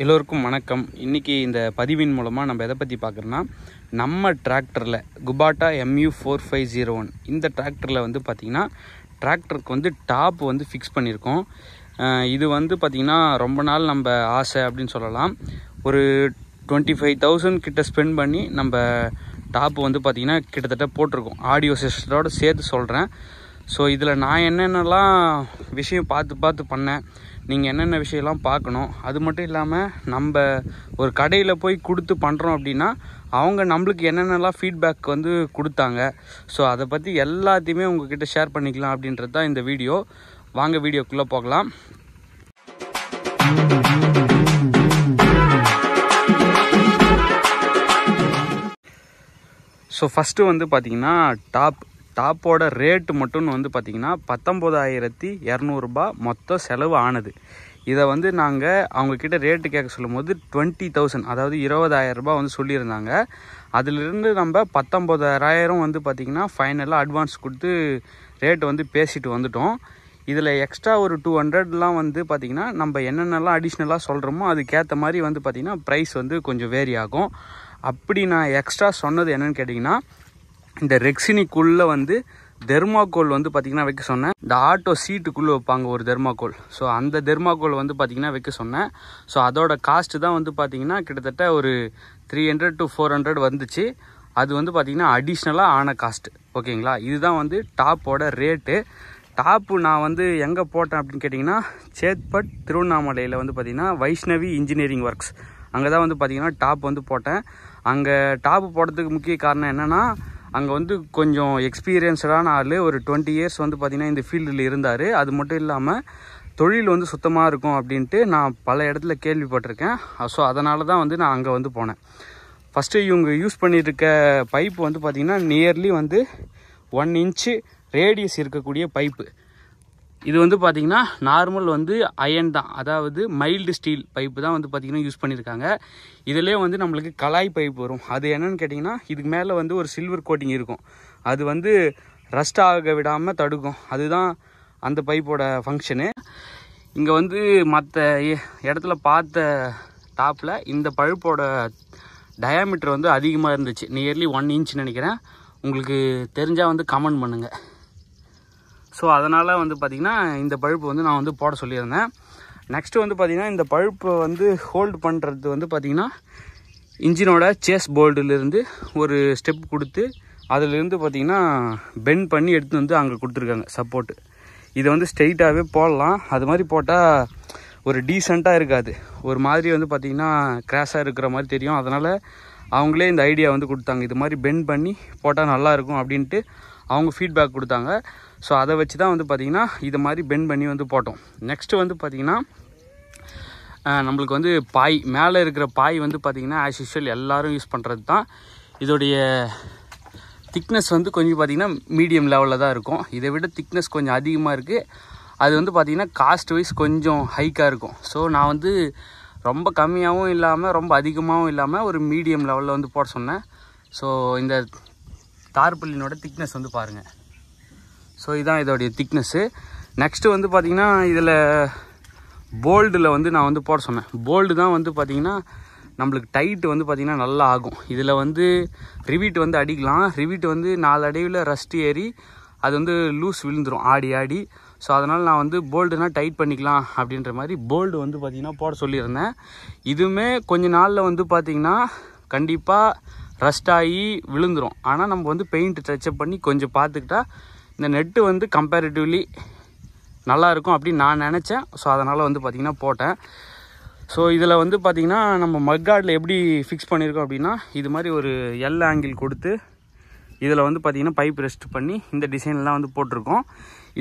எல்லோருக்கும் வணக்கம். இன்றைக்கி இந்த பதிவின் மூலமாக நம்ம எதை பற்றி பார்க்குறோன்னா, நம்ம டிராக்டரில் குபாட்டா MU4501 இந்த டிராக்டரில் வந்து பார்த்திங்கன்னா டிராக்டருக்கு வந்து டாப் வந்து ஃபிக்ஸ் பண்ணியிருக்கோம். இது வந்து பார்த்திங்கன்னா ரொம்ப நாள் நம்ம ஆசை அப்படின்னு சொல்லலாம். ஒரு 25,000 கிட்ட ஸ்பெண்ட் பண்ணி நம்ம டாப் வந்து பார்த்திங்கன்னா கிட்டத்தட்ட போட்டிருக்கோம். ஆடியோ சிஸ்டத்தோடு சேர்த்து சொல்கிறேன். ஸோ இதில் நான் என்னென்னலாம் விஷயம் பார்த்து பண்ணேன், நீங்கள் என்னென்ன விஷயம்லாம் பார்க்கணும். அது மட்டும் இல்லாமல் நம்ம ஒரு கடையில் போய் கொடுத்து பண்ணுறோம் அப்படின்னா அவங்க நம்மளுக்கு என்னென்னலாம் ஃபீட்பேக் வந்து கொடுத்தாங்க. ஸோ அதை பற்றி எல்லாத்தையுமே உங்ககிட்ட ஷேர் பண்ணிக்கலாம் அப்படின்றது தான் இந்த வீடியோ. வாங்க வீடியோக்குள்ளே போகலாம். ஸோ ஃபஸ்ட்டு வந்து பார்த்திங்கன்னா டாப்போட ரேட்டு மட்டும்னு வந்து பார்த்திங்கன்னா 19,200 ரூபாய் மொத்தம் செலவு ஆனது. இதை வந்து நாங்கள் அவங்கக்கிட்ட ரேட்டு கேட்க சொல்லும் போது 20,000 அதாவது 20,000 ரூபாய் வந்து சொல்லியிருந்தாங்க. அதிலிருந்து நம்ம 19,000 வந்து பார்த்திங்கன்னா ஃபைனலாக அட்வான்ஸ் கொடுத்து ரேட்டு வந்து பேசிட்டு வந்துட்டோம். இதில் எக்ஸ்ட்ரா ஒரு 200லாம் வந்து பார்த்திங்கன்னா நம்ம என்னென்னலாம் அடிஷ்னலாக சொல்கிறோமோ அதுக்கேற்ற மாதிரி வந்து பார்த்திங்கன்னா ப்ரைஸ் வந்து கொஞ்சம் வேரி ஆகும். அப்படி நான் எக்ஸ்ட்ரா சொன்னது என்னென்னு கேட்டிங்கன்னா, இந்த ரெக்ஸினிக்குள்ளே வந்து தெர்மாக்கோல் வந்து பார்த்திங்கன்னா வைக்க சொன்னேன். இந்த ஆட்டோ சீட்டுக்குள்ளே வைப்பாங்க ஒரு தெர்மாக்கோல். ஸோ அந்த தெர்மாக்கோல் வந்து பார்த்திங்கன்னா வைக்க சொன்னேன். ஸோ அதோட காஸ்ட்டு தான் வந்து பார்த்திங்கன்னா கிட்டத்தட்ட ஒரு 300 to 400 வந்துச்சு. அது வந்து பார்த்திங்கன்னா அடிஷ்னலாக ஆன காஸ்ட்டு. ஓகேங்களா, இதுதான் வந்து டாப்போட ரேட்டு. டாப்பு நான் வந்து எங்கே போட்டேன் அப்படின்னு கேட்டிங்கன்னா, சேத்பட் திருவண்ணாமலையில் வந்து பார்த்திங்கன்னா வைஷ்ணவி இன்ஜினியரிங் ஒர்க்ஸ் அங்கே தான் வந்து பார்த்திங்கன்னா டாப் வந்து போட்டேன். அங்கே டாப்பு போடுறதுக்கு முக்கிய காரணம் என்னென்னா, அங்கே வந்து கொஞ்சம் எக்ஸ்பீரியன்ஸ்டான ஆள், ஒரு 20 இயர்ஸ் வந்து பார்த்திங்கன்னா இந்த ஃபீல்டில் இருந்தார். அது மட்டும் இல்லாமல் தொழில் வந்து சுத்தமாக இருக்கும் அப்படின்ட்டு நான் பல இடத்துல கேள்விப்பட்டிருக்கேன். ஸோ அதனால தான் வந்து நான் அங்கே வந்து போனேன். ஃபஸ்ட்டு இவங்க யூஸ் பண்ணியிருக்க பைப்பு வந்து பார்த்திங்கன்னா நியர்லி வந்து 1 இன்ச்சு ரேடியஸ் இருக்கக்கூடிய பைப்பு. இது வந்து பார்த்திங்கன்னா நார்மல் வந்து அயன் தான், அதாவது மைல்டு ஸ்டீல் பைப்பு தான் வந்து பார்த்திங்கன்னா யூஸ் பண்ணியிருக்காங்க. இதிலே வந்து நம்மளுக்கு கலாய் பைப் வரும். அது என்னென்னு கேட்டிங்கன்னா, இதுக்கு மேலே வந்து ஒரு சில்வர் கோட்டிங் இருக்கும். அது வந்து ரஸ்ட் ஆக விடாமல் தடுக்கும். அதுதான் அந்த பைப்போட ஃபங்க்ஷனு. இங்கே வந்து மற்ற இடத்துல பார்த்த டாப்பில் இந்த பைப்போட டயாமீட்டர் வந்து அதிகமாக இருந்துச்சு. நியர்லி 1 இன்ச் நினைக்கிறேன். உங்களுக்கு தெரிஞ்சால் வந்து கமெண்ட் பண்ணுங்கள். ஸோ அதனால் வந்து பார்த்திங்கன்னா இந்த பழுப்பு வந்து நான் வந்து போட சொல்லியிருந்தேன். நெக்ஸ்ட்டு வந்து பார்த்திங்கன்னா இந்த பழுப்பை வந்து ஹோல்டு பண்ணுறது வந்து பார்த்திங்கன்னா இன்ஜினோட சேஸ் போல்டுலேருந்து ஒரு ஸ்டெப் கொடுத்து அதிலேருந்து பார்த்திங்கன்னா பெண்ட் பண்ணி எடுத்து வந்து அங்கே கொடுத்துருக்காங்க சப்போர்ட்டு. இதை வந்து ஸ்ட்ரெயிட்டாகவே போடலாம். அது மாதிரி போட்டால் ஒரு டீசெண்டாக இருக்காது, ஒரு மாதிரி வந்து பார்த்திங்கன்னா கிராஸாக இருக்கிற மாதிரி தெரியும். அதனால் அவங்களே இந்த ஐடியா வந்து கொடுத்தாங்க, இது மாதிரி பெண்ட் பண்ணி போட்டால் நல்லாயிருக்கும் அப்படின்ட்டு அவங்க ஃபீட்பேக் கொடுத்தாங்க. ஸோ அதை வச்சு தான் வந்து பார்த்திங்கன்னா இது மாதிரி பெண்ட் பண்ணி வந்து போட்டோம். நெக்ஸ்ட்டு வந்து பார்த்திங்கன்னா நம்மளுக்கு வந்து பாய், மேலே இருக்கிற பாய் வந்து பார்த்திங்கன்னா ஆஸ் யூஷுவல் எல்லோரும் யூஸ் பண்ணுறது தான். இதோடைய திக்னஸ் வந்து கொஞ்சம் பார்த்திங்கன்னா மீடியம் லெவலில் தான் இருக்கும். இதை விட திக்னஸ் கொஞ்சம் அதிகமாக இருக்குது. அது வந்து பார்த்திங்கன்னா காஸ்ட் வைஸ் கொஞ்சம் ஹைக்காக இருக்கும். ஸோ நான் வந்து ரொம்ப கம்மியாகவும் இல்லாமல் ரொம்ப அதிகமாகவும் இல்லாமல் ஒரு மீடியம் லெவலில் வந்து போட சொன்னேன். ஸோ இந்த தார்பல்லினோட திக்னஸ் வந்து பாருங்கள். ஸோ இதுதான் இதோடைய திக்னஸ்ஸு. நெக்ஸ்ட்டு வந்து பார்த்திங்கன்னா இதில் போல்டில் வந்து நான் வந்து போட சொன்னேன். போல்டு தான் வந்து பார்த்திங்கன்னா நம்மளுக்கு டைட்டு வந்து பார்த்திங்கன்னா நல்லா ஆகும். இதில் வந்து ரிவீட் வந்து அடிக்கலாம். ரிவீட் வந்து 4 அடியில் ரஸ்ட் ஏறி அது வந்து லூஸ் விழுந்துடும் ஆடி. ஸோ அதனால் நான் வந்து போல்டுனா டைட் பண்ணிக்கலாம் அப்படின்ற மாதிரி போல்டு வந்து பார்த்திங்கன்னா போட சொல்லியிருந்தேன். இதுவுமே கொஞ்ச நாளில் வந்து பார்த்திங்கன்னா கண்டிப்பாக ரஸ்ட் ஆகி விழுந்துடும். ஆனால் நம்ம வந்து பெயிண்ட் டச்சப் பண்ணி கொஞ்சம் பார்த்துக்கிட்டா இந்த நெட்டு வந்து கம்பேரிட்டிவ்லி நல்லாயிருக்கும் அப்படின்னு நான் நினச்சேன். ஸோ அதனால் வந்து பார்த்திங்கன்னா போட்டேன். ஸோ இதில் வந்து பார்த்திங்கன்னா நம்ம மட்கார்டில் எப்படி ஃபிக்ஸ் பண்ணியிருக்கோம் அப்படின்னா, இது மாதிரி ஒரு எல் ஆங்கிள் கொடுத்து இதில் வந்து பார்த்திங்கன்னா பைப் ரெஸ்ட் பண்ணி இந்த டிசைன்லாம் வந்து போட்டிருக்கோம்.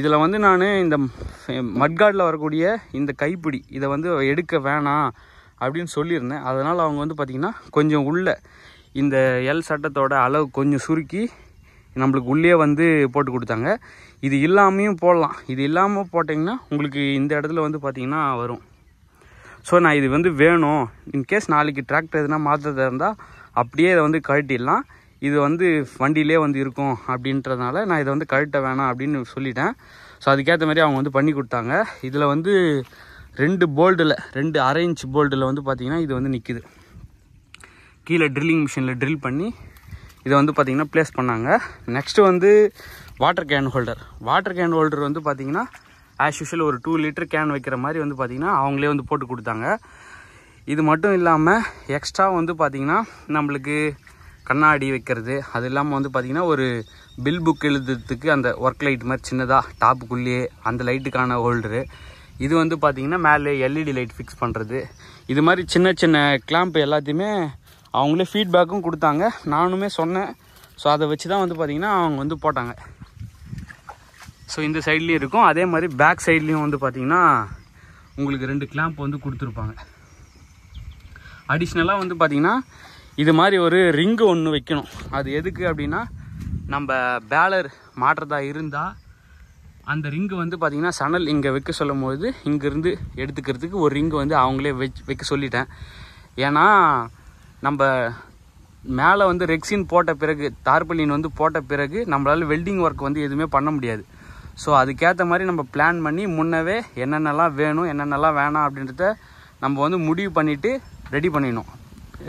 இதில் வந்து நான் இந்த மட்கார்டில் வரக்கூடிய இந்த கைப்பிடி இதை வந்து எடுக்க வேணாம் அப்படின்னு சொல்லியிருந்தேன். அதனால் அவங்க வந்து பார்த்திங்கன்னா கொஞ்சம் உள்ள இந்த எல் சட்டத்தோட அளவு கொஞ்சம் சுருக்கி நம்மளுக்கு உள்ளே வந்து போட்டு கொடுத்தாங்க. இது இல்லாமையும் போடலாம். இது இல்லாமல் போட்டிங்கன்னா உங்களுக்கு இந்த இடத்துல வந்து பார்த்திங்கன்னா வரும். ஸோ நான் இது வந்து வேணும், இன்கேஸ் நாளைக்கு டிராக்டர் எதுனா மாற்றுறதா இருந்தால் அப்படியே இதை வந்து கழட்டிடலாம். இது வந்து வண்டியிலே வந்து இருக்கும் அப்படின்றதுனால நான் இதை வந்து கழட்ட வேணாம் அப்படின்னு சொல்லிட்டேன். ஸோ அதுக்கேற்ற மாதிரி அவங்க வந்து பண்ணி கொடுத்தாங்க. இதில் வந்து 2 1/2 இன்ச் போல்டில் வந்து பார்த்திங்கன்னா இது வந்து நிற்கிது. கீழே ட்ரில்லிங் மிஷினில் ட்ரில் பண்ணி இதை வந்து பார்த்திங்கன்னா ப்ளேஸ் பண்ணாங்க. நெக்ஸ்ட்டு வந்து வாட்டர் கேன் ஹோல்டர் வந்து பார்த்திங்கன்னா ஆஸ் யூஷுவல் ஒரு 2 லிட்டர் கேன் வைக்கிற மாதிரி வந்து பார்த்திங்கன்னா அவங்களே வந்து போட்டு கொடுத்தாங்க. இது மட்டும் இல்லாமல் எக்ஸ்ட்ரா வந்து பார்த்திங்கன்னா நம்மளுக்கு கண்ணாடி வைக்கிறது, அது இல்லாமல் வந்து பார்த்திங்கன்னா ஒரு பில் புக் எழுதுறதுக்கு அந்த ஒர்க் லைட் மாதிரி சின்னதாக டாப்புக்குள்ளேயே அந்த லைட்டுக்கான ஹோல்டரு, இது வந்து பார்த்திங்கன்னா மேலே எல்இடி லைட் ஃபிக்ஸ் பண்ணுறது, இது மாதிரி சின்ன சின்ன கிளாம்ப் எல்லாத்தையுமே அவங்களே ஃபீட்பேக்கும் கொடுத்தாங்க. நானுமே சொன்னேன். ஸோ அதை வச்சு தான் வந்து பார்த்திங்கன்னா அவங்க வந்து போட்டாங்க. ஸோ இந்த சைட்லேயும் இருக்கும், அதே மாதிரி பேக் சைட்லேயும் வந்து பார்த்திங்கன்னா உங்களுக்கு 2 கிளாம்ப் வந்து கொடுத்துருப்பாங்க. அடிஷ்னலாக வந்து பார்த்திங்கன்னா இது மாதிரி ஒரு ரிங்கு ஒன்று வைக்கணும். அது எதுக்கு அப்படின்னா நம்ம பேலர் மாட்டுறதா இருந்தால் அந்த ரிங்கு வந்து பார்த்திங்கன்னா சணல் இங்கே வைக்க சொல்லும் போது இங்கேருந்து எடுத்துக்கிறதுக்கு ஒரு ரிங்கு வந்து அவங்களே வைக்க சொல்லிட்டேன். ஏன்னா நம்ம மேலே வந்து ரெக்ஸின் போட்ட பிறகு, தார்பலின் வந்து போட்ட பிறகு நம்மளால் வெல்டிங் ஒர்க் வந்து எதுவுமே பண்ண முடியாது. ஸோ அதுக்கேற்ற மாதிரி நம்ம பிளான் பண்ணி முன்னவே என்னென்னலாம் வேணும் என்னென்னலாம் வேணாம் அப்படின்றத நம்ம வந்து முடிவு பண்ணிவிட்டு ரெடி பண்ணிடணும்.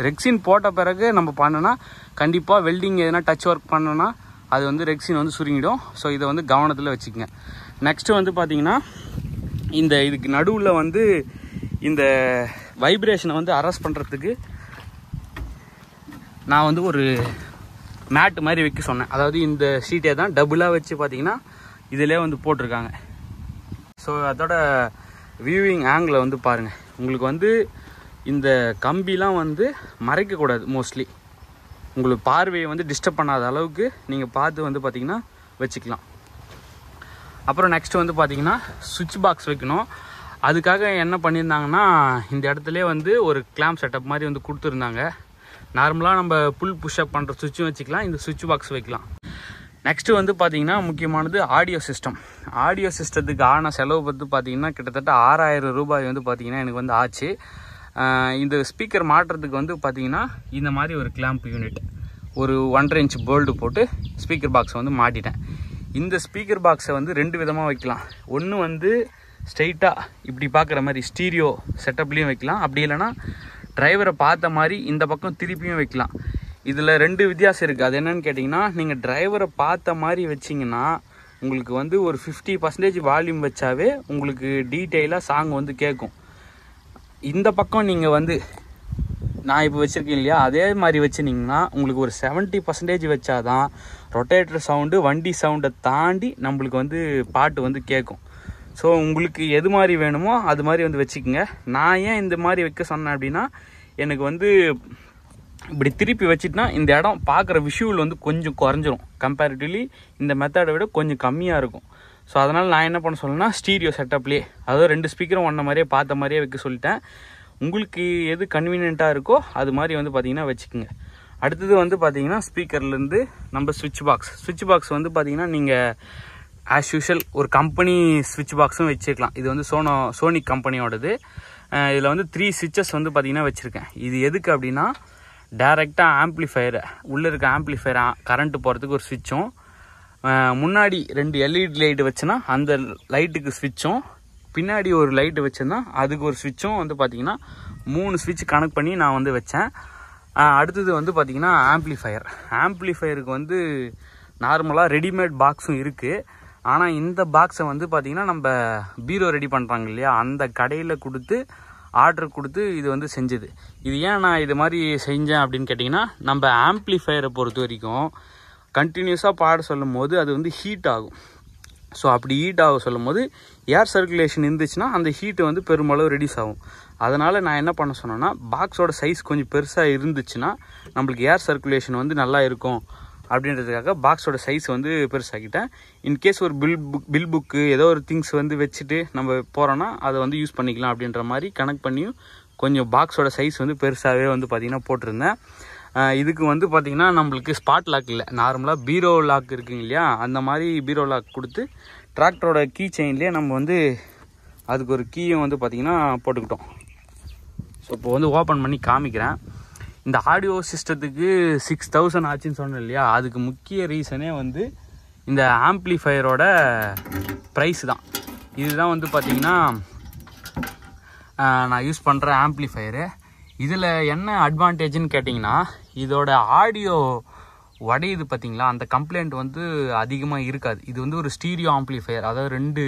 ரெக்ஸின் போட்ட பிறகு நம்ம பண்ணோன்னா கண்டிப்பாக வெல்டிங் எதுனா டச் ஒர்க் பண்ணோன்னா அது வந்து ரெக்ஸின் வந்து சுருங்கிடும். ஸோ இதை வந்து கவனத்தில் வச்சுக்கோங்க. நெக்ஸ்ட்டு வந்து பார்த்திங்கன்னா இதுக்கு நடுவில் வந்து இந்த வைப்ரேஷனை வந்து அரெஸ்ட் பண்ணுறதுக்கு நான் வந்து ஒரு மேட்டு மாதிரி வைக்க சொன்னேன். அதாவது இந்த ஷீட்டை தான் டபுளாக வச்சு பார்த்திங்கன்னா இதிலே வந்து போட்டிருக்காங்க. ஸோ அதோட வியூவிங் ஆங்கிளை வந்து பாருங்கள். உங்களுக்கு வந்து இந்த கம்பிலாம் வந்து மறைக்கக்கூடாது. மோஸ்ட்லி உங்களுக்கு பார்வையை வந்து டிஸ்டர்ப் பண்ணாத அளவுக்கு நீங்கள் பார்த்து வந்து பார்த்திங்கன்னா வச்சுக்கலாம். அப்புறம் நெக்ஸ்ட்டு வந்து பார்த்திங்கன்னா சுவிட்ச் பாக்ஸ் வைக்கணும். அதுக்காக என்ன பண்ணியிருந்தாங்கன்னா இந்த இடத்துல வந்து ஒரு கிளாம்ப் செட்டப் மாதிரி வந்து கொடுத்துருந்தாங்க. நார்மலாக நம்ம புல் புஷ்அப் பண்ணுற சுவிட்சும் வச்சுக்கலாம், இந்த சுவிட்ச் பாக்ஸ் வைக்கலாம். நெக்ஸ்ட்டு வந்து பார்த்திங்கன்னா முக்கியமானது ஆடியோ சிஸ்டத்துக்கு ஆன செலவு பார்த்து பார்த்திங்கன்னா கிட்டத்தட்ட 6000 ரூபாய் வந்து பார்த்திங்கன்னா எனக்கு வந்து ஆச்சு. இந்த ஸ்பீக்கர் மாட்டுறதுக்கு வந்து பார்த்திங்கன்னா இந்த மாதிரி ஒரு கிளாம்ப் யூனிட் ஒரு 1.5 இன்ச் போல்டு போட்டு ஸ்பீக்கர் பாக்ஸை வந்து மாட்டிட்டேன். இந்த ஸ்பீக்கர் பாக்ஸை வந்து 2 விதமாக வைக்கலாம். ஒன்று வந்து ஸ்ட்ரைட்டாக இப்படி பார்க்குற மாதிரி ஸ்டீரியோ செட்டப்லேயும் வைக்கலாம், அப்படி இல்லைனா டிரைவரை பார்த்த மாதிரி இந்த பக்கம் திருப்பியும் வைக்கலாம். இதில் 2 வித்தியாசம் இருக்குது. அது என்னென்னு கேட்டிங்கன்னா, நீங்கள் டிரைவரை பார்த்த மாதிரி வச்சிங்கன்னா உங்களுக்கு வந்து ஒரு 50% வால்யூம் வச்சாவே உங்களுக்கு டீட்டெயிலாக சாங் வந்து கேட்கும். இந்த பக்கம் நீங்கள் வந்து நான் இப்போ வச்சுருக்கேன் இல்லையா, அதே மாதிரி வச்சுனிங்கன்னா உங்களுக்கு ஒரு 70% வச்சாதான் ரொட்டேட்டர் சவுண்டு வண்டி சவுண்டை தாண்டி நம்மளுக்கு வந்து பாட்டு வந்து கேட்கும். ஸோ உங்களுக்கு எது மாதிரி வேணுமோ அது மாதிரி வந்து வச்சுக்கோங்க. நான் ஏன் இந்த மாதிரி வைக்க சொன்னேன் அப்படின்னா, எனக்கு வந்து இப்படி திருப்பி வச்சுட்டுனா இந்த இடம் பார்க்குற விஷுவல் வந்து கொஞ்சம் குறைஞ்சிரும். கம்பேரிட்டிவ்லி இந்த மெத்தடை விட கொஞ்சம் கம்மியாக இருக்கும். ஸோ அதனால் நான் என்ன பண்ண சொல்லணும்னா ஸ்டீரியோ செட்டப்லேயே, அதாவது 2 ஸ்பீக்கரும் ஒன்றை மாதிரியே பார்த்த மாதிரியே வைக்க சொல்லிட்டேன். உங்களுக்கு எது கன்வீனியண்ட்டாக இருக்கோ அது மாதிரி வந்து பார்த்திங்கன்னா வச்சுக்கோங்க. அடுத்தது வந்து பார்த்திங்கன்னா ஸ்பீக்கர்லேருந்து நம்ம சுவிட்ச் பாக்ஸ் வந்து பார்த்திங்கன்னா நீங்கள் ஆஸ் யூஷுவல் ஒரு கம்பெனி சுவிட்ச் பாக்ஸும் வச்சுருக்கலாம். இது வந்து சோனி கம்பெனியோடது. இதில் வந்து 3 சுவிட்சஸ் வந்து பார்த்திங்கன்னா வச்சுருக்கேன். இது எதுக்கு அப்படின்னா டைரெக்டாக ஆம்ப்ளிஃபயர் உள்ளே இருக்க ஆம்ப்ளிஃபயர் கரண்ட்டு போகிறதுக்கு ஒரு சுவிட்சும், முன்னாடி 2 எல்இடி லைட்டு வச்சுன்னா அந்த லைட்டுக்கு ஸ்விட்சும், பின்னாடி ஒரு லைட்டு வச்சுருந்தா அதுக்கு ஒரு ஸ்விட்சும் வந்து பார்த்திங்கன்னா 3 ஸ்விட்ச் கனெக்ட் பண்ணி நான் வந்து வச்சேன். அடுத்தது வந்து பார்த்திங்கன்னா ஆம்ப்ளிஃபயருக்கு வந்து நார்மலாக ரெடிமேட் பாக்ஸும் இருக்குது. ஆனால் இந்த பாக்ஸை வந்து பார்த்திங்கன்னா நம்ம பீரோ ரெடி பண்ணுறாங்க இல்லையா, அந்த கடையில் கொடுத்து ஆர்டர் கொடுத்து இது வந்து செஞ்சது. இது ஏன் நான் இது மாதிரி செஞ்சேன் அப்படின்னு கேட்டிங்கன்னா, நம்ம ஆம்ப்ளிஃபயரை பொறுத்த வரைக்கும் கண்டினியூஸாக பாட சொல்லும் போது அது வந்து ஹீட் ஆகும். ஸோ அப்படி ஹீட் ஆக சொல்லும் போது ஏர் சர்க்குலேஷன் இருந்துச்சுன்னா அந்த ஹீட்டு வந்து பெருமளவு ரெடியூஸ் ஆகும். அதனால் நான் என்ன பண்ண சொன்னேன்னா, பாக்ஸோட சைஸ் கொஞ்சம் பெருசாக இருந்துச்சுன்னா நம்மளுக்கு ஏர் சர்க்குலேஷன் வந்து நல்லா இருக்கும் அப்படின்றதுக்காக பாக்ஸோட சைஸ் வந்து பெருசாகிட்டேன். இன்கேஸ் ஒரு பில் புக்கு ஏதோ ஒரு திங்ஸ் வந்து வச்சுட்டு நம்ம போகிறோன்னா அதை வந்து யூஸ் பண்ணிக்கலாம் அப்படின்ற மாதிரி கனெக்ட் பண்ணியும் கொஞ்சம் பாக்ஸோட சைஸ் வந்து பெருசாகவே வந்து பார்த்திங்கன்னா போட்டிருந்தேன். இதுக்கு வந்து பார்த்திங்கன்னா நம்மளுக்கு ஸ்பாட் லாக் இல்லை, நார்மலாக பீரோ லாக் இருக்குங்க இல்லையா, அந்த மாதிரி பீரோ லாக் கொடுத்து டிராக்டரோட கீ செயின்லேயே நம்ம வந்து அதுக்கு ஒரு கீயும் வந்து பார்த்திங்கன்னா போட்டுக்கிட்டோம். ஸோ இப்போ வந்து ஓப்பன் பண்ணி காமிக்கிறேன். இந்த ஆடியோ சிஸ்டத்துக்கு 6000 ஆச்சுன்னு சொன்னேன் இல்லையா, அதுக்கு முக்கிய ரீசனே வந்து இந்த ஆம்ப்ளிஃபயரோட ப்ரைஸ் தான். இதுதான் வந்து பார்த்திங்கன்னா நான் யூஸ் பண்ணுற ஆம்ப்ளிஃபையரு. இதில் என்ன அட்வான்டேஜ்னு கேட்டிங்கன்னா, இதோட ஆடியோ உடையுது பார்த்தீங்களா, அந்த கம்ப்ளைண்ட் வந்து அதிகமாக இருக்காது. இது வந்து ஒரு ஸ்டீரியோ ஆம்ப்ளிஃபையர், அதாவது 2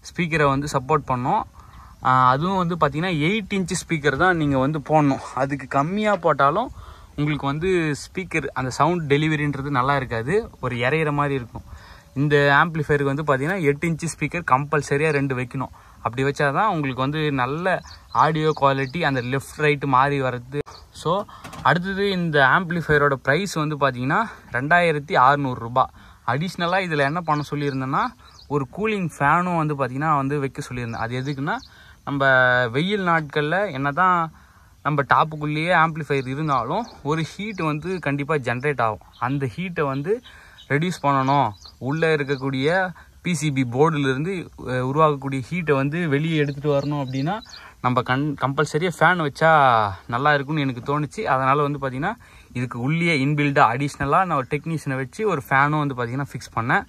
ஸ்பீக்கரை வந்து சப்போர்ட் பண்ணோம். அதுவும் வந்து பார்த்திங்கன்னா 8 இன்ச்சு ஸ்பீக்கர் தான் நீங்கள் வந்து போடணும். அதுக்கு கம்மியாக போட்டாலும் உங்களுக்கு வந்து ஸ்பீக்கர் அந்த சவுண்ட் டெலிவரின்றது நல்லா இருக்காது, ஒரு இறையிற மாதிரி இருக்கும். இந்த ஆம்ப்ளிஃபையருக்கு வந்து பார்த்திங்கன்னா 8 இன்ச்சு ஸ்பீக்கர் கம்பல்சரியாக 2 வைக்கணும். அப்படி வச்சா தான் உங்களுக்கு வந்து நல்ல ஆடியோ குவாலிட்டி, அந்த லெஃப்ட் ரைட்டு மாறி வர்றது. ஸோ அடுத்தது இந்த ஆம்ப்ளிஃபையரோட ப்ரைஸ் வந்து பார்த்திங்கன்னா 2600 ரூபா. அடிஷ்னலாக இதில் என்ன பண்ண சொல்லியிருந்தேன்னா, ஒரு கூலிங் ஃபேனும் வந்து பார்த்திங்கன்னா வந்து வைக்க சொல்லியிருந்தேன். அது எதுக்குன்னா, நம்ம வெயில் நாட்களில் என்ன தான் நம்ம டாப்புக்குள்ளேயே ஆம்ப்ளிஃபையர் இருந்தாலும் ஒரு ஹீட் வந்து கண்டிப்பாக ஜென்ரேட் ஆகும். அந்த ஹீட்டை வந்து ரெடியூஸ் பண்ணணும், உள்ளே இருக்கக்கூடிய பிசிபி போர்டிலிருந்து உருவாகக்கூடிய ஹீட்டை வந்து வெளியே எடுத்துகிட்டு வரணும் அப்படின்னா நம்ம கம்பல்சரியாக ஃபேன் வச்சா நல்லா இருக்கும்னு எனக்கு தோணுச்சு. அதனால் வந்து பார்த்திங்கன்னா இதுக்கு உள்ளே இன்பில்டாக அடிஷ்னலாக நான் ஒரு டெக்னீஷியனை வச்சு ஒரு ஃபேனும் வந்து பார்த்திங்கன்னா ஃபிக்ஸ் பண்ணேன்.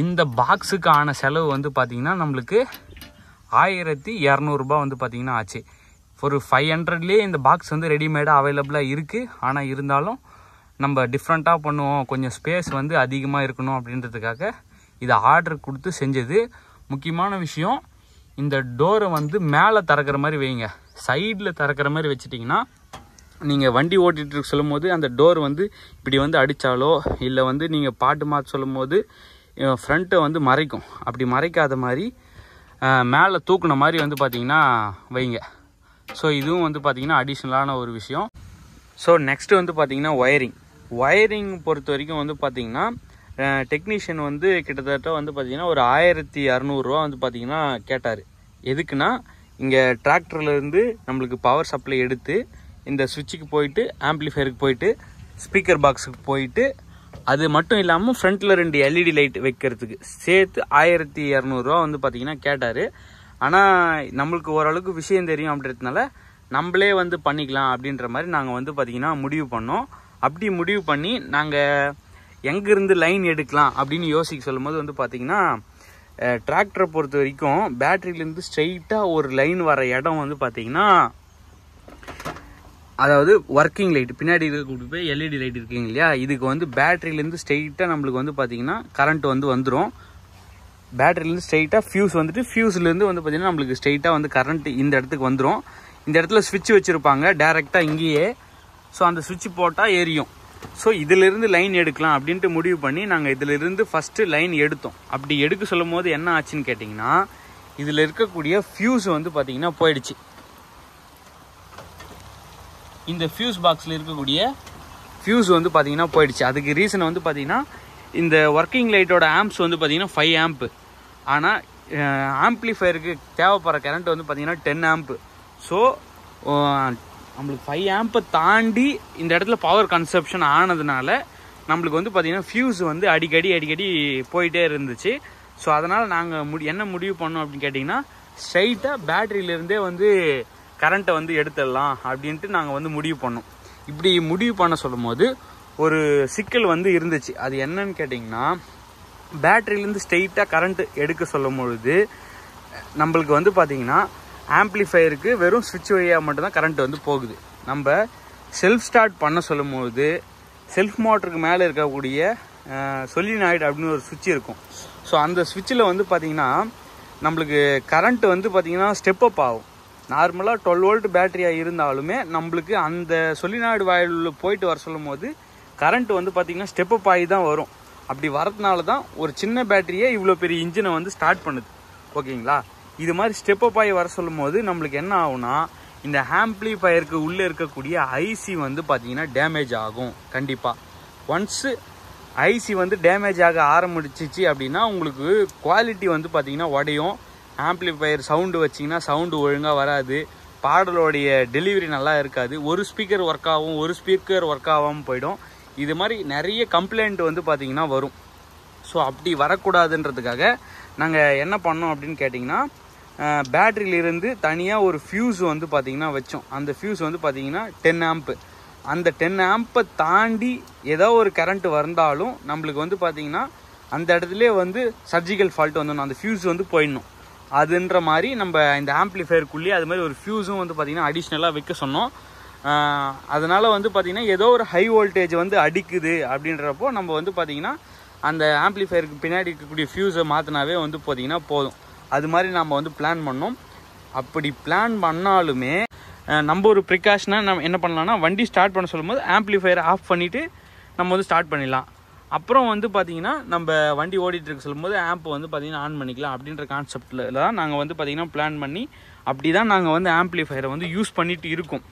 இந்த பாக்ஸுக்கு ஆன செலவு வந்து பார்த்திங்கன்னா நம்மளுக்கு 1200 ரூபா வந்து பார்த்திங்கன்னா ஆச்சு. ஒரு 500லேயே இந்த பாக்ஸ் வந்து ரெடிமேடாக அவைலபிளாக இருக்குது. ஆனால் இருந்தாலும் நம்ம டிஃப்ரெண்ட்டாக பண்ணுவோம், கொஞ்சம் ஸ்பேஸ் வந்து அதிகமாக இருக்கணும் அப்படின்றதுக்காக இதை ஆர்டர் கொடுத்து செஞ்சது. முக்கியமான விஷயம், இந்த டோரை வந்து மேலே திறக்கிற மாதிரி வைங்க. சைடில் திறக்கிற மாதிரி வச்சிட்டிங்கன்னா நீங்கள் வண்டி ஓட்டிகிட்டு சொல்லும் போது அந்த டோர் வந்து இப்படி வந்து அடித்தாலோ இல்லை வந்து நீங்கள் பாட்டு மாற்ற சொல்லும் போது ஃப்ரண்ட்டை வந்து மறைக்கும். அப்படி மறைக்காத மாதிரி மேலே தூக்குன மாதிரி வந்து பார்த்திங்கன்னா வைங்க. ஸோ இதுவும் வந்து பார்த்திங்கன்னா அடிஷ்னலான ஒரு விஷயம். ஸோ நெக்ஸ்ட்டு வந்து பார்த்திங்கன்னா ஒயரிங் பொறுத்த வரைக்கும் வந்து பார்த்திங்கன்னா டெக்னீஷியன் வந்து கிட்டத்தட்ட வந்து பார்த்திங்கன்னா ஒரு 1200 ரூபா வந்து பார்த்திங்கன்னா கேட்டார். எதுக்குன்னா, இங்கே டிராக்டர்லேருந்து நம்மளுக்கு பவர் சப்ளை எடுத்து இந்த சுவிட்சுக்கு போயிட்டு ஆம்ப்ளிஃபையருக்கு போயிட்டு ஸ்பீக்கர் பாக்ஸுக்கு போயிட்டு அது மட்டும் இல்லாமல் ஃப்ரண்ட்டில் 2 LED லைட் வைக்கிறதுக்கு சேர்த்து 1200 ரூபா வந்து பார்த்திங்கன்னா கேட்டார். ஆனால் நம்மளுக்கு ஓரளவுக்கு விஷயம் தெரியும் அப்படின்றதுனால நம்மளே வந்து பண்ணிக்கலாம் அப்படின்ற மாதிரி நாங்கள் வந்து பார்த்திங்கன்னா முடிவு பண்ணோம். அப்படி முடிவு பண்ணி நாங்கள் எங்கேருந்து லைன் எடுக்கலாம் அப்படின்னு யோசிக்க சொல்லும் போது வந்து பார்த்திங்கன்னா, டிராக்டரை பொறுத்த வரைக்கும் பேட்டரியிலேருந்து ஸ்ட்ரெயிட்டாக ஒரு லைன் வர இடம் வந்து பார்த்திங்கன்னா, அதாவது ஒர்க்கிங் லைட் பின்னாடி இருக்கக்கூடிய போய் LED லைட் இருக்குங்க இல்லையா, இதுக்கு வந்து பேட்டரியிலேருந்து ஸ்ட்ரெயிட்டாக நம்மளுக்கு வந்து பார்த்திங்கன்னா கரண்ட் வந்து வந்துடும். பேட்டரியிலேருந்து ஸ்ட்ரெயிட்டாக ஃபியூஸ் வந்துட்டு ஃபியூஸ்லேருந்து வந்து பார்த்திங்கன்னா நம்மளுக்கு ஸ்ட்ரெயிட்டாக வந்து கரண்ட் இந்த இடத்துக்கு வந்துடும். இந்த இடத்துல ஸ்விட்ச் வச்சுருப்பாங்க டேரெக்டாக இங்கேயே. ஸோ அந்த ஸ்விட்ச் போட்டால் எரியும். ஸோ இதிலிருந்து லைன் எடுக்கலாம் அப்படின்ட்டு முடிவு பண்ணி நாங்கள் இதிலிருந்து ஃபஸ்ட்டு லைன் எடுத்தோம். அப்படி எடுக்க சொல்லும் போது என்ன ஆச்சுன்னு கேட்டிங்கன்னா, இதில் இருக்கக்கூடிய ஃபியூஸ் வந்து பார்த்திங்கன்னா போயிடுச்சு. இந்த ஃபியூஸ் பாக்ஸில் இருக்கக்கூடிய ஃபியூஸ் வந்து பார்த்திங்கன்னா போயிடுச்சு. அதுக்கு ரீசன் வந்து பார்த்திங்கன்னா, இந்த ஒர்க்கிங் லைட்டோட ஆம்ப்ஸ் வந்து பார்த்திங்கன்னா 5 ஆம்ப். ஆனால் ஆம்ப்ளிஃபையருக்கு தேவைப்படுற கரண்ட் வந்து பார்த்திங்கன்னா 10 ஆம்ப். ஸோ நம்மளுக்கு 5 ஆம்பை தாண்டி இந்த இடத்துல பவர் கன்சப்ஷன் ஆனதுனால நம்மளுக்கு வந்து பார்த்திங்கன்னா ஃபியூஸ் வந்து அடிக்கடி போயிட்டே இருந்துச்சு. ஸோ அதனால் நாங்கள் என்ன முடிவு பண்ணோம் அப்படின்னு கேட்டிங்கன்னா, ஸ்ட்ரைட்டாக பேட்டரியிலேருந்தே வந்து கரண்ட்டை வந்து எடுத்துடலாம் அப்படின்ட்டு நாங்கள் வந்து முடிவு பண்ணோம். இப்படி முடிவு பண்ண சொல்லும் போது ஒரு சிக்கல் வந்து இருந்துச்சு. அது என்னன்னு கேட்டிங்கன்னா, பேட்டரியிலேருந்து ஸ்ட்ரெயிட்டாக கரண்ட்டு எடுக்க சொல்லும் பொழுது நம்மளுக்கு வந்து பார்த்திங்கன்னா ஆம்ப்ளிஃபையருக்கு வெறும் ஸ்விட்ச் வழியாக மட்டும்தான் கரண்ட் வந்து போகுது. நம்ம செல்ஃப் ஸ்டார்ட் பண்ண சொல்லும் போது செல்ஃப் மோட்டருக்கு மேலே இருக்கக்கூடிய சொலினாய்டு அப்படின்னு ஒரு சுவிட்ச் இருக்கும். ஸோ அந்த சுவிட்சில் வந்து பார்த்திங்கன்னா நம்மளுக்கு கரண்ட் வந்து பார்த்திங்கன்னா ஸ்டெப் அப் ஆகும். நார்மலாக 12 வோல்ட் பேட்டரியாக இருந்தாலுமே நம்மளுக்கு அந்த சொலினாய்டு வாயிலில் போயிட்டு வர சொல்லும் போது கரண்ட் வந்து பார்த்திங்கன்னா ஸ்டெப் அப் ஆகி தான் வரும். அப்படி வரதுனால தான் ஒரு சின்ன பேட்டரியே இவ்வளோ பெரிய இன்ஜினை வந்து ஸ்டார்ட் பண்ணுது. ஓகேங்களா? இது மாதிரி ஸ்டெப் அப் ஆகி வர சொல்லும் போது நம்மளுக்கு என்ன ஆகும்னா, இந்த ஆம்ப்ளிஃபையருக்கு உள்ளே இருக்கக்கூடிய ஐசி வந்து பார்த்திங்கன்னா டேமேஜ் ஆகும். கண்டிப்பாக ஒன்ஸு ஐசி வந்து டேமேஜ் ஆக ஆரம்பிச்சிச்சு அப்படின்னா உங்களுக்கு குவாலிட்டி வந்து பார்த்திங்கன்னா உடையும். ஆம்ப்ளிஃபையர் சவுண்டு வச்சிங்கன்னா சவுண்டு ஒழுங்காக வராது, பாடலோடைய டெலிவரி நல்லா இருக்காது, ஒரு ஸ்பீக்கர் ஒர்க் ஆகும், ஒரு ஸ்பீக்கர் ஒர்க் ஆகாமல் போயிடும். இது மாதிரி நிறைய கம்ப்ளைண்ட் வந்து பார்த்திங்கன்னா வரும். ஸோ அப்படி வரக்கூடாதுன்றதுக்காக நாங்கள் என்ன பண்ணோம் அப்படின்னு கேட்டிங்கன்னா, பேட்டரியிலிருந்து தனியாக ஒரு ஃபியூஸ் வந்து பார்த்திங்கன்னா வச்சோம். அந்த ஃபியூஸ் வந்து பார்த்திங்கன்னா 10 ஆம்ப். அந்த 10 ஆம்பை தாண்டி ஏதோ ஒரு கரண்ட் வந்தாலும் நம்மளுக்கு வந்து பார்த்திங்கன்னா அந்த இடத்துல வந்து சர்ஜிக்கல் ஃபால்ட் வந்துடணும், அந்த ஃபியூஸ் வந்து போயிடணும். அதுன்ற மாதிரி நம்ம இந்த ஆம்ப்ளிஃபயருக்குள்ளேயே அது மாதிரி ஒரு ஃபியூஸும் வந்து பார்த்திங்கன்னா அடிஷ்னலாக வைக்க சொன்னோம். அதனால் வந்து பார்த்திங்கன்னா ஏதோ ஒரு ஹை வோல்டேஜ் வந்து அடிக்குது அப்படின்றப்போ நம்ம வந்து பார்த்திங்கன்னா அந்த ஆம்ப்ளிஃபயருக்கு பின்னாடி இருக்கக்கூடிய ஃபியூஸை மாற்றினாவே வந்து பார்த்திங்கன்னா போதும். அது மாதிரி நம்ம வந்து பிளான் பண்ணோம். அப்படி பிளான் பண்ணாலுமே நம்ம ஒரு ப்ரிகாஷனாக நம்ம என்ன பண்ணலாம்னா, வண்டி ஸ்டார்ட் பண்ண சொல்லும்போது ஆம்ப்ளிஃபயரை ஆஃப் பண்ணிவிட்டு நம்ம வந்து ஸ்டார்ட் பண்ணிடலாம். அப்புறம் வந்து பார்த்திங்கன்னா நம்ம வண்டி ஓடிட்டு இருக்க சொல்லும்போது ஆம்ப் வந்து பார்த்திங்கன்னா ஆன் பண்ணிக்கலாம் அப்படின்ற கான்செப்டில் தான் நாங்கள் வந்து பார்த்திங்கன்னா பிளான் பண்ணி அப்படி தான் நாங்கள் வந்து ஆம்ப்ளிஃபயரை வந்து யூஸ் பண்ணிட்டு இருக்கோம்.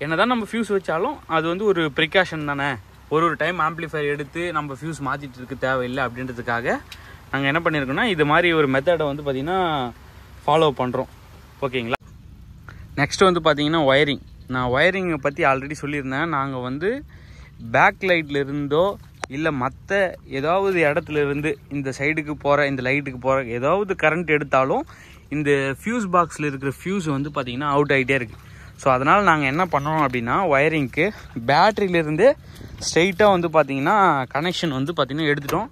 என்ன தான் நம்ம ஃபியூஸ் வச்சாலும் அது வந்து ஒரு ப்ரிகாஷன் தானே. ஒரு டைம் ஆம்ப்ளிஃபயர் எடுத்து நம்ம ஃபியூஸ் மாற்றிட்டு இருக்க தேவையில்லை அப்படின்றதுக்காக நாங்கள் என்ன பண்ணியிருக்கோம்னா இது மாதிரி ஒரு மெத்தடை வந்து பார்த்திங்கன்னா ஃபாலோ பண்ணுறோம். ஓகேங்களா. நெக்ஸ்ட்டு வந்து பார்த்திங்கன்னா ஒயரிங். நான் ஒயரிங்கை பற்றி ஆல்ரெடி சொல்லியிருந்தேன். நாங்கள் வந்து பேக் லைட்டில் இருந்தோ இல்லை மற்ற ஏதாவது இடத்துல இருந்து இந்த சைடுக்கு போகிற இந்த லைட்டுக்கு போகிற ஏதாவது கரண்ட் எடுத்தாலும் இந்த ஃபியூஸ் பாக்ஸில் இருக்கிற ஃபியூஸ் வந்து பார்த்திங்கன்னா அவுட் ஆகிட்டே இருக்குது. ஸோ அதனால் நாங்கள் என்ன பண்ணோம் அப்படின்னா ஒயரிங்க்கு பேட்டரியிலேருந்தே ஸ்ட்ரெயிட்டாக வந்து பார்த்திங்கன்னா கனெக்ஷன் வந்து பார்த்திங்கன்னா எடுத்துட்டோம்.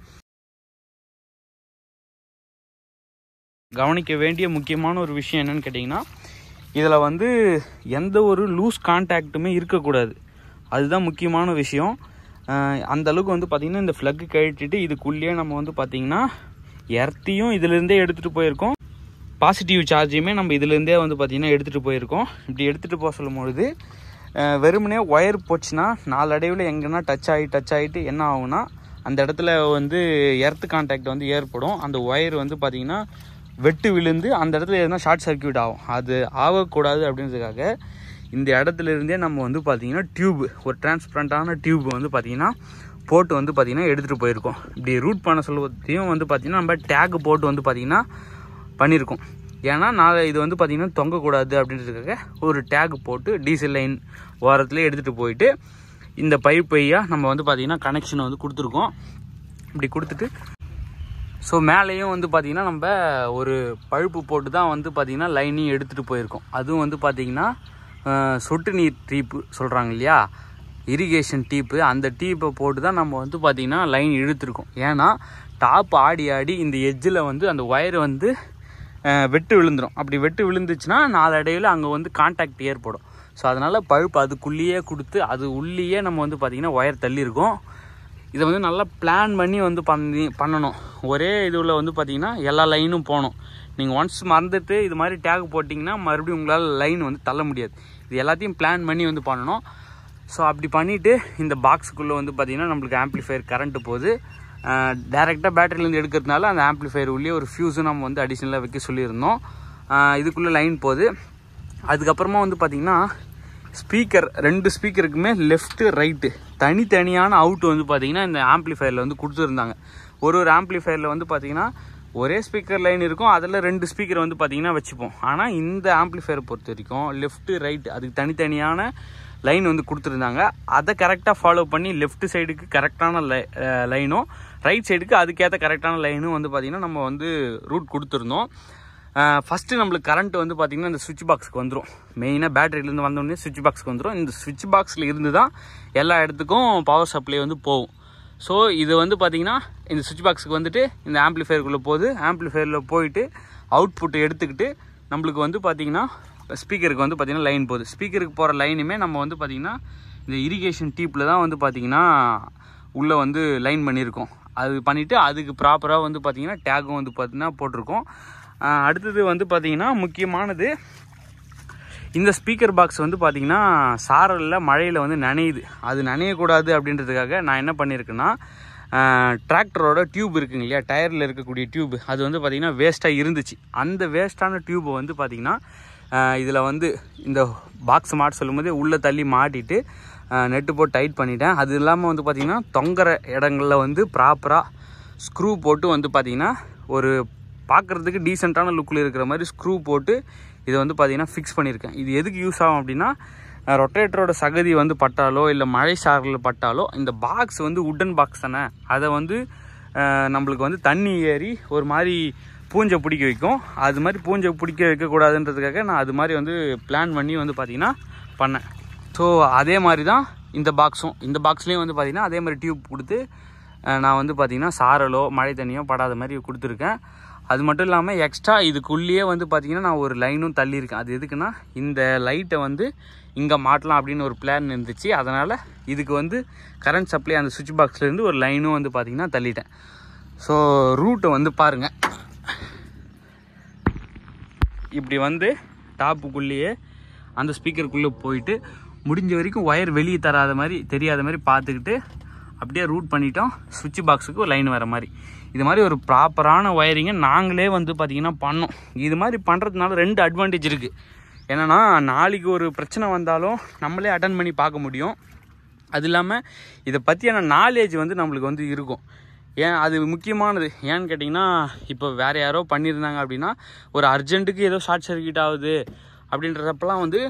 கவனிக்க வேண்டிய முக்கியமான ஒரு விஷயம் என்னென்னு கேட்டிங்கன்னா, இதில் வந்து எந்த ஒரு லூஸ் கான்டாக்ட்டுமே இருக்கக்கூடாது. அதுதான் முக்கியமான விஷயம். அந்தளவுக்கு வந்து பார்த்திங்கன்னா இந்த ஃப்ளக்கு கழட்டிட்டு இதுக்குள்ளேயே நம்ம வந்து பார்த்திங்கன்னா எர்த்தையும் இதிலேருந்தே எடுத்துகிட்டு போயிருக்கோம். பாசிட்டிவ் சார்ஜையுமே நம்ம இதிலேருந்தே வந்து பார்த்திங்கன்னா எடுத்துகிட்டு போயிருக்கோம். இப்படி எடுத்துகிட்டு போக சொல்லும்பொழுது வெறுமனே ஒயர் போச்சுன்னா நாளடைவில் எங்கன்னா டச் ஆகிட்டு என்ன ஆகும்னா அந்த இடத்துல வந்து எர்த்து கான்டாக்ட் வந்து ஏற்படும். அந்த ஒயர் வந்து பார்த்திங்கன்னா வெட்டு விழுந்து அந்த இடத்துல எதுனா ஷார்ட் சர்க்கியூட் ஆகும். அது ஆகக்கூடாது அப்படின்றதுக்காக இந்த இடத்துல இருந்தே நம்ம வந்து பார்த்திங்கன்னா டியூப், ஒரு டிரான்ஸ்பரண்டான டியூப் வந்து பார்த்திங்கன்னா போட்டு வந்து பார்த்திங்கன்னா எடுத்துகிட்டு போயிருக்கோம். இப்படி ரூட் பண்ண சொல்வதையும் வந்து பார்த்திங்கன்னா நம்ம டேக் போட்டு வந்து பார்த்திங்கன்னா பண்ணியிருக்கோம். ஏன்னா நான் இது வந்து பார்த்திங்கன்னா தொங்கக்கூடாது அப்படின்றதுக்காக ஒரு டேக் போட்டு டீசல் லைன் ஓரத்துலேயே எடுத்துகிட்டு போயிட்டு இந்த பைப்பையாக நம்ம வந்து பார்த்திங்கன்னா கனெக்ஷனை வந்து கொடுத்துருக்கோம். இப்படி கொடுத்துட்டு ஸோ மேலேயும் வந்து பார்த்திங்கன்னா நம்ம ஒரு பழுப்பு போட்டு தான் வந்து பார்த்திங்கன்னா லைனையும் எடுத்துகிட்டு போயிருக்கோம். அதுவும் வந்து பார்த்திங்கன்னா சொட்டு நீர் டீப்பு சொல்கிறாங்க இல்லையா, இரிகேஷன் டீப்பு, அந்த டீப்பை போட்டு தான் நம்ம வந்து பார்த்திங்கன்னா லைன் இழுத்துருக்கோம். ஏன்னா டாப் ஆடி இந்த எட்ஜில் வந்து அந்த ஒயர் வந்து வெட்டு விழுந்துடும். அப்படி வெட்டு விழுந்துச்சுன்னா நாளடைவில் அங்கே வந்து கான்டாக்ட் ஏற்படும். ஸோ அதனால் பழுப்பு அதுக்குள்ளேயே கொடுத்து அது உள்ளேயே நம்ம வந்து பார்த்திங்கன்னா ஒயர் தள்ளியிருக்கோம். இதை வந்து நல்லா பிளான் பண்ணி வந்து பண்ணணும். ஒரே இதுவில் வந்து பார்த்திங்கன்னா எல்லா லைனும் போகணும். நீங்கள் ஒன்ஸ் மறந்துட்டு இது மாதிரி டேக் போட்டிங்கன்னா மறுபடியும் உங்களால் லைன் வந்து தள்ள முடியாது. இது எல்லாத்தையும் பிளான் பண்ணி வந்து பண்ணணும். ஸோ அப்படி பண்ணிவிட்டு இந்த பாக்ஸுக்குள்ளே வந்து பார்த்திங்கன்னா நம்மளுக்கு ஆம்ப்ளிஃபயர் கரண்ட்டு போகுது. டேரெக்டாக பேட்டரியிலேருந்து எடுக்கிறதுனால அந்த ஆம்ப்ளிஃபயர் உள்ளே ஒரு ஃபியூஸும் நம்ம வந்து அடிஷ்னலாக வைக்க சொல்லியிருந்தோம். இதுக்குள்ளே லைன் போகுது. அதுக்கப்புறமா வந்து பார்த்திங்கன்னா ஸ்பீக்கர், 2 ஸ்பீக்கருக்குமே லெஃப்ட்டு ரைட்டு தனித்தனியான அவுட் வந்து பார்த்திங்கன்னா இந்த ஆம்ப்ளிஃபயரில் வந்து கொடுத்துருந்தாங்க. ஒரு ஆம்ப்ளிஃபயரில் வந்து பார்த்திங்கன்னா ஒரே ஸ்பீக்கர் லைன் இருக்கும், அதில் 2 ஸ்பீக்கர் வந்து பார்த்திங்கன்னா வச்சுப்போம். ஆனால் இந்த ஆம்ப்ளிஃபயரை பொறுத்த வரைக்கும் லெஃப்ட்டு ரைட்டு அதுக்கு தனித்தனியான லைன் வந்து கொடுத்துருந்தாங்க. அதை கரெக்டாக ஃபாலோ பண்ணி லெஃப்ட் சைடுக்கு கரெக்டான லைனும் ரைட் சைடுக்கு அதுக்கேற்ற கரெக்டான லைனும் வந்து பார்த்திங்கன்னா நம்ம வந்து ரூட் கொடுத்துருந்தோம். ஃபஸ்ட்டு நம்மளுக்கு கரண்ட் வந்து பார்த்திங்கன்னா இந்த சுவிட்ச் பாக்ஸுக்கு வந்துடும். மெயினாக பேட்டரியிலேருந்து வந்தோடனே சுவிட்ச் பாக்ஸுக்கு வந்துடும். இந்த சுவிட்ச் பாக்ஸில் இருந்து தான் எல்லா இடத்துக்கும் பவர் சப்ளை வந்து போகும். ஸோ இது வந்து பார்த்திங்கன்னா இந்த சுவிட்ச் பாக்ஸுக்கு வந்துட்டு இந்த ஆம்ப்ளிஃபயருக்குள்ளே போகுது. ஆம்ப்ளிஃபயரில் போயிட்டு அவுட்புட்டை எடுத்துக்கிட்டு நம்மளுக்கு வந்து பார்த்திங்கன்னா ஸ்பீக்கருக்கு வந்து பார்த்திங்கன்னா லைன் போகுது. ஸ்பீக்கருக்கு போகிற லைனுமே நம்ம வந்து பார்த்திங்கன்னா இந்த இரிகேஷன் டீப்பில் தான் வந்து பார்த்திங்கன்னா உள்ளே வந்து லைன் பண்ணியிருக்கோம். அது பண்ணிவிட்டு அதுக்கு ப்ராப்பராக வந்து பார்த்திங்கன்னா டேகும் வந்து பார்த்திங்கன்னா போட்டிருக்கோம். அடுத்தது வந்து பார்த்திங்கன்னா முக்கியமானது, இந்த ஸ்பீக்கர் பாக்ஸ் வந்து பார்த்திங்கன்னா சாரலில் மழையில் வந்து நனையுது. அது நனையக்கூடாது அப்படின்றதுக்காக நான் என்ன பண்ணியிருக்கேன்னா டிராக்டரோட டியூப் இருக்குங்க இல்லையா, டயரில் இருக்கக்கூடிய டியூப், அது வந்து பார்த்திங்கன்னா வேஸ்ட்டாக இருந்துச்சு. அந்த வேஸ்ட்டான டியூப்பை வந்து பார்த்திங்கன்னா இதில் வந்து இந்த பாக்ஸ் மாட்ட சொல்லும்போது உள்ளே தள்ளி மாட்டிட்டு நெட்டு போட்டு டைட் பண்ணிட்டேன். அது இல்லாமல் வந்து பார்த்திங்கன்னா தொங்குற இடங்களில் வந்து ப்ராப்பராக ஸ்க்ரூ போட்டு வந்து பார்த்திங்கன்னா ஒரு பார்க்குறதுக்கு டீசெண்டான லுக்கில் இருக்கிற மாதிரி ஸ்க்ரூ போட்டு இதை வந்து பார்த்திங்கன்னா ஃபிக்ஸ் பண்ணியிருக்கேன். இது எதுக்கு யூஸ் ஆகும் அப்படின்னா, ரொட்டேட்டரோட சகதி வந்து பட்டாலோ இல்லை மழை சாரலில் பட்டாலோ இந்த பாக்ஸ் வந்து உட்டன் பாக்ஸ் தானே, அதை வந்து நம்மளுக்கு வந்து தண்ணி ஏறி ஒரு மாதிரி பூஞ்சை பிடிக்க வைக்கும். அது மாதிரி பூஞ்சை பிடிக்க வைக்கக்கூடாதுன்றதுக்காக நான் அது மாதிரி வந்து பிளான் பண்ணி வந்து பார்த்திங்கன்னா பண்ணேன். ஸோ அதே மாதிரி தான் இந்த பாக்ஸும், இந்த பாக்ஸ்லேயும் வந்து பார்த்திங்கன்னா அதே மாதிரி டியூப் கொடுத்து நான் வந்து பார்த்திங்கன்னா சாரலோ மழை தண்ணியோ படாத மாதிரி கொடுத்துருக்கேன். அது மட்டும் இல்லாமல் எக்ஸ்ட்ரா இதுக்குள்ளேயே வந்து பார்த்திங்கன்னா நான் ஒரு லைனும் தள்ளியிருக்கேன். அது எதுக்குன்னா இந்த லைட்டை வந்து இங்கே மாட்டலாம் அப்படின்னு ஒரு பிளான் இருந்துச்சு. அதனால் இதுக்கு வந்து கரண்ட் சப்ளை அந்த சுவிட்ச் பாக்ஸ்லேருந்து ஒரு லைனும் வந்து பார்த்திங்கன்னா தள்ளிட்டேன். ஸோ ரூட்டை வந்து பாருங்கள், இப்படி வந்து டாப்புக்குள்ளேயே அந்த ஸ்பீக்கருக்குள்ளே போயிட்டு முடிஞ்ச வரைக்கும் ஒயர் வெளியே தராத மாதிரி தெரியாத மாதிரி பார்த்துக்கிட்டு அப்படியே ரூட் பண்ணிட்டோம். சுவிட்ச் பாக்ஸுக்கு லைன் வர மாதிரி இது மாதிரி ஒரு ப்ராப்பரான ஒயரிங்கை நாங்களே வந்து பார்த்திங்கன்னா பண்ணோம். இது மாதிரி பண்ணுறதுனால 2 அட்வான்டேஜ் இருக்குது. என்னென்னா நாளைக்கு ஒரு பிரச்சனை வந்தாலும் நம்மளே அட்டன் பண்ணி பார்க்க முடியும். அது இல்லாமல் இதை பற்றியான நாலேஜ் வந்து நம்மளுக்கு வந்து இருக்கும். ஏன் அது முக்கியமானது ஏன்னு கேட்டிங்கன்னா, இப்போ வேறு யாரோ பண்ணியிருந்தாங்க அப்படின்னா ஒரு அர்ஜென்ட்டுக்கு ஏதோ ஷார்ட் சர்க்யூட் ஆகுது அப்படின்றப்பெல்லாம் வந்து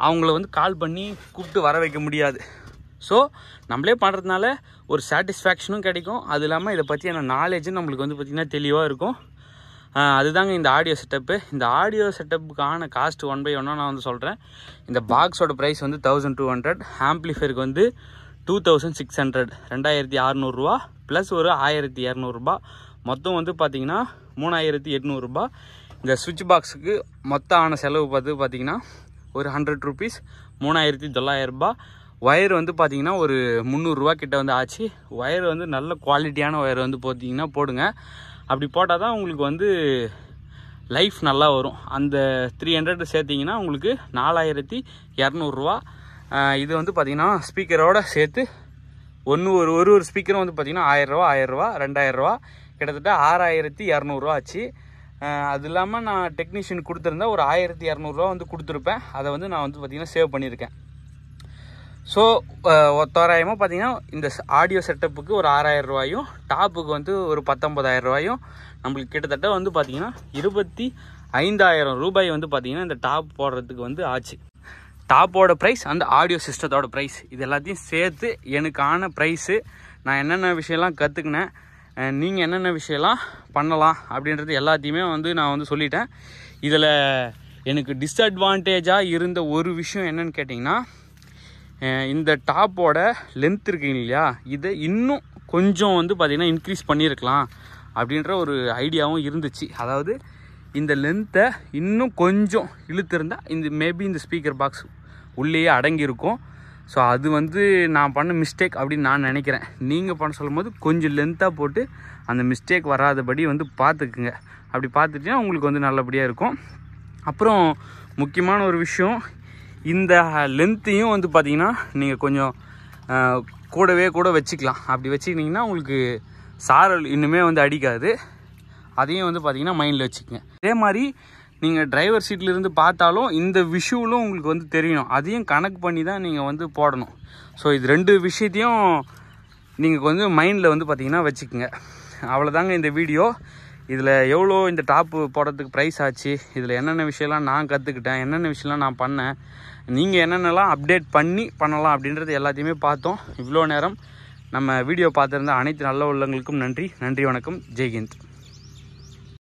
அவங்கள வந்து கால் பண்ணி கூப்பிட்டு வர வைக்க முடியாது. ஸோ நம்மளே பண்ணுறதுனால ஒரு சாட்டிஸ்ஃபேக்ஷனும் கிடைக்கும். அது இல்லாமல் இதை பற்றியான நாலேஜும் நம்மளுக்கு வந்து பார்த்திங்கன்னா தெளிவாக இருக்கும். அதுதாங்க இந்த ஆடியோ செட்டப்பு. இந்த ஆடியோ செட்டப்புக்கான காஸ்ட் 1 by 1 நான் வந்து சொல்கிறேன். இந்த பாக்ஸோட ப்ரைஸ் வந்து 1200, ஆம்ப்ளிஃபயருக்கு வந்து 2600, 2600 ரூபா ப்ளஸ் ஒரு 1200 ரூபா, மொத்தம் வந்து பார்த்திங்கன்னா 3800 ரூபா. இந்த சுவிட்ச் பாக்ஸுக்கு மொத்தம் ஆன செலவு பார்த்திங்கன்னா ஒரு 100 ருபீஸ், 3900 ரூபா. ஒயர் வந்து பார்த்திங்கன்னா ஒரு 300 ரூபா கிட்ட வந்து ஆச்சு. ஒயர் வந்து நல்ல குவாலிட்டியான ஒயர் வந்து பார்த்திங்கன்னா போடுங்க. அப்படி போட்டால் தான் உங்களுக்கு வந்து லைஃப் நல்லா வரும். அந்த 300 சேர்த்திங்கன்னா உங்களுக்கு 4200 ரூபா. இது வந்து பார்த்திங்கன்னா ஸ்பீக்கரோடு சேர்த்து ஒரு ஸ்பீக்கரும் வந்து பார்த்திங்கன்னா 1000 ரூபா 1000 ரூபா 2000 ரூபா, கிட்டத்தட்ட 6200 ரூபா ஆச்சு. அது இல்லாமல் நான் டெக்னீஷியன் கொடுத்துருந்தா ஒரு 1200 ரூபா வந்து கொடுத்துருப்பேன். அதை வந்து நான் வந்து பார்த்திங்கன்னா சேவ் பண்ணியிருக்கேன். ஸோ தோராயமாக பார்த்திங்கன்னா இந்த ஆடியோ செட்டப்புக்கு ஒரு 6000 ரூபாயும், டாப்புக்கு வந்து ஒரு 19000 ரூபாயும், நம்மளுக்கு கிட்டத்தட்ட வந்து பார்த்திங்கன்னா 25000 ரூபாய் வந்து பார்த்திங்கன்னா இந்த டாப் போடுறதுக்கு வந்து ஆச்சு. டாப்போட ப்ரைஸ், அந்த ஆடியோ சிஸ்டத்தோட ப்ரைஸ், இது எல்லாத்தையும் சேர்த்து எனக்கான ப்ரைஸு. நான் என்னென்ன விஷயம்லாம் கற்றுக்கினேன், நீங்கள் என்னென்ன விஷயம்லாம் பண்ணலாம் அப்படின்றது எல்லாத்தையுமே வந்து நான் வந்து சொல்லிட்டேன். இதில் எனக்கு டிஸ்அட்வான்டேஜாக இருந்த ஒரு விஷயம் என்னன்னு கேட்டிங்கன்னா, இந்த டாப்போட லென்த் இருக்குங்க இல்லையா, இதை இன்னும் கொஞ்சம் வந்து பார்த்திங்கன்னா இன்க்ரீஸ் பண்ணியிருக்கலாம் அப்படின்ற ஒரு ஐடியாவும் இருந்துச்சு. அதாவது இந்த லென்த்தை இன்னும் கொஞ்சம் இழுத்துருந்தால் மேபி இந்த ஸ்பீக்கர் பாக்ஸ் உள்ளேயே அடங்கியிருக்கும். ஸோ அது வந்து நான் பண்ண மிஸ்டேக் அப்படின்னு நான் நினைக்கிறேன். நீங்கள் பண்ண சொல்லும் போது கொஞ்சம் லென்த்தாக போட்டு அந்த மிஸ்டேக் வராதபடி வந்து பார்த்துக்குங்க. அப்படி பார்த்துட்டிங்கன்னா உங்களுக்கு வந்து நல்லபடியாக இருக்கும். அப்புறம் முக்கியமான ஒரு விஷயம், இந்த லென்த்தையும் வந்து பார்த்திங்கன்னா நீங்கள் கொஞ்சம் கூட வச்சுக்கலாம். அப்படி வச்சுக்கிட்டிங்கன்னா உங்களுக்கு சாரல் இன்னுமே வந்து அடிக்காது. அதையும் வந்து பார்த்திங்கன்னா மைண்டில் வச்சுக்கோங்க. அதே மாதிரி நீங்கள் டிரைவர் சீட்லேருந்து பார்த்தாலும் இந்த விஷுவலும் உங்களுக்கு வந்து தெரியணும். அதையும் கணக்கு பண்ணி தான் நீங்கள் வந்து போடணும். ஸோ இது 2 விஷயத்தையும் நீங்கள் கொஞ்சம் மைண்டில் வந்து பார்த்திங்கன்னா வச்சுக்கோங்க. அவ்வளோதாங்க இந்த வீடியோ. இதில் எவ்வளோ இந்த டாப்பு போடுறதுக்கு ப்ரைஸ் ஆச்சு, இதில் என்னென்ன விஷயம்லாம் நான் கற்றுக்கிட்டேன், என்னென்ன விஷயம்லாம் நான் பண்ணேன், நீங்கள் என்னென்னலாம் அப்டேட் பண்ணலாம் அப்படின்றது எல்லாத்தையுமே பார்த்தோம். இவ்வளோ நேரம் நம்ம வீடியோ பார்த்துருந்த அனைத்து நல்ல உள்ளவங்களுக்கும் நன்றி. வணக்கம். ஜெய்ஹிந்த்.